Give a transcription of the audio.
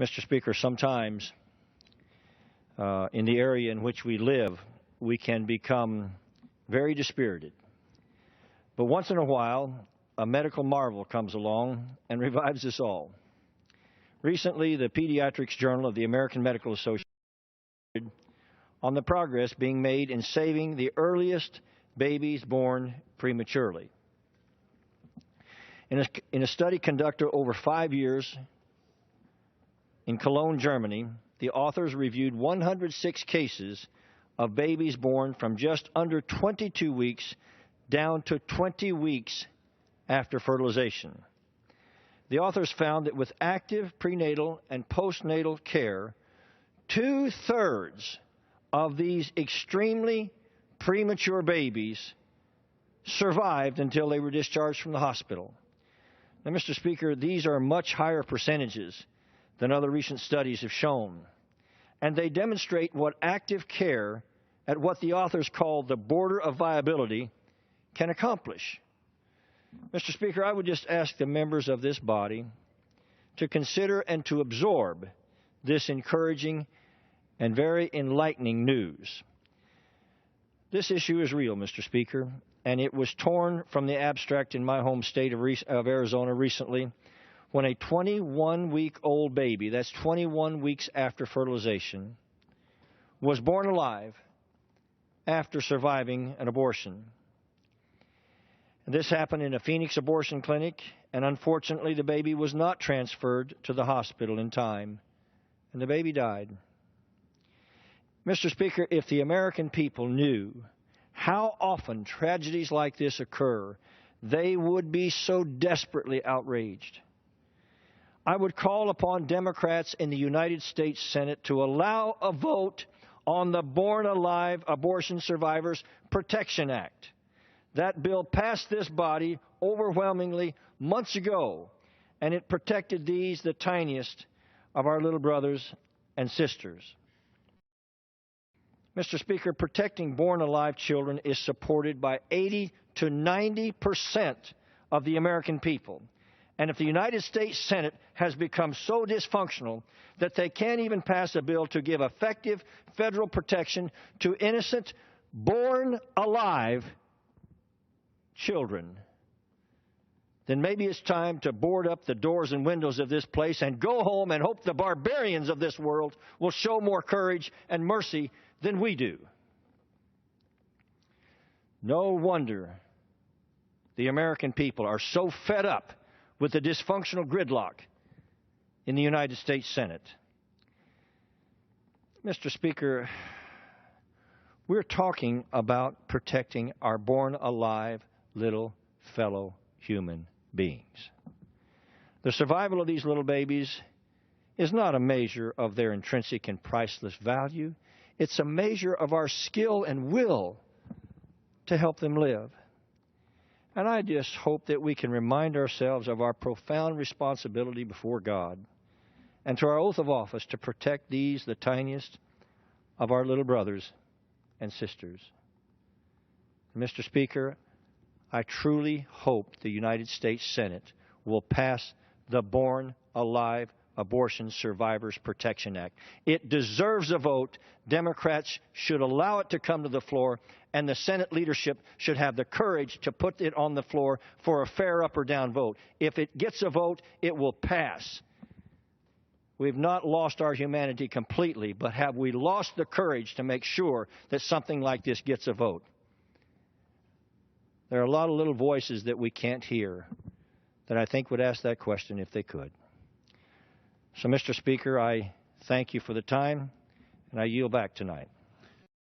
Mr. Speaker, sometimes in the area in which we live, we can become very dispirited. But once in a while, a medical marvel comes along and revives us all. Recently, the Pediatrics Journal of the American Medical Association on the progress being made in saving the earliest babies born prematurely. In a study conducted over 5 years in Cologne, Germany, the authors reviewed 106 cases of babies born from just under 22 weeks down to 20 weeks after fertilization. The authors found that with active prenatal and postnatal care, 2/3 of these extremely premature babies survived until they were discharged from the hospital. Now, Mr. Speaker, these are much higher percentages than other recent studies have shown, and they demonstrate what active care at what the authors call the border of viability can accomplish. Mr. Speaker, I would just ask the members of this body to consider and to absorb this encouraging and very enlightening news. This issue is real, Mr. Speaker, and it was torn from the abstract in my home state of Arizona recently when a 21-week-old baby, that's 21 weeks after fertilization, was born alive after surviving an abortion. This happened in a Phoenix abortion clinic, and unfortunately the baby was not transferred to the hospital in time, and the baby died. Mr. Speaker, if the American people knew how often tragedies like this occur, they would be so desperately outraged. I would call upon Democrats in the United States Senate to allow a vote on the Born Alive Abortion Survivors Protection Act. That bill passed this body overwhelmingly months ago, and it protected these, the tiniest of our little brothers and sisters. Mr. Speaker, protecting born-alive children is supported by 80 to 90% of the American people. And if the United States Senate has become so dysfunctional that they can't even pass a bill to give effective federal protection to innocent, born-alive children, then maybe it's time to board up the doors and windows of this place and go home and hope the barbarians of this world will show more courage and mercy than we do. No wonder the American people are so fed up with the dysfunctional gridlock in the United States Senate. Mr. Speaker, we're talking about protecting our born-alive little fellow human beings. The survival of these little babies is not a measure of their intrinsic and priceless value. It's a measure of our skill and will to help them live. And I just hope that we can remind ourselves of our profound responsibility before God and to our oath of office to protect these, the tiniest of our little brothers and sisters. Mr. Speaker, I truly hope the United States Senate will pass the Born Alive Abortion Survivors Protection Act. It deserves a vote. Democrats should allow it to come to the floor, and the Senate leadership should have the courage to put it on the floor for a fair up or down vote. If it gets a vote, it will pass. We've not lost our humanity completely, but have we lost the courage to make sure that something like this gets a vote? There are a lot of little voices that we can't hear that I think would ask that question if they could. So, Mr. Speaker, I thank you for the time, and I yield back tonight.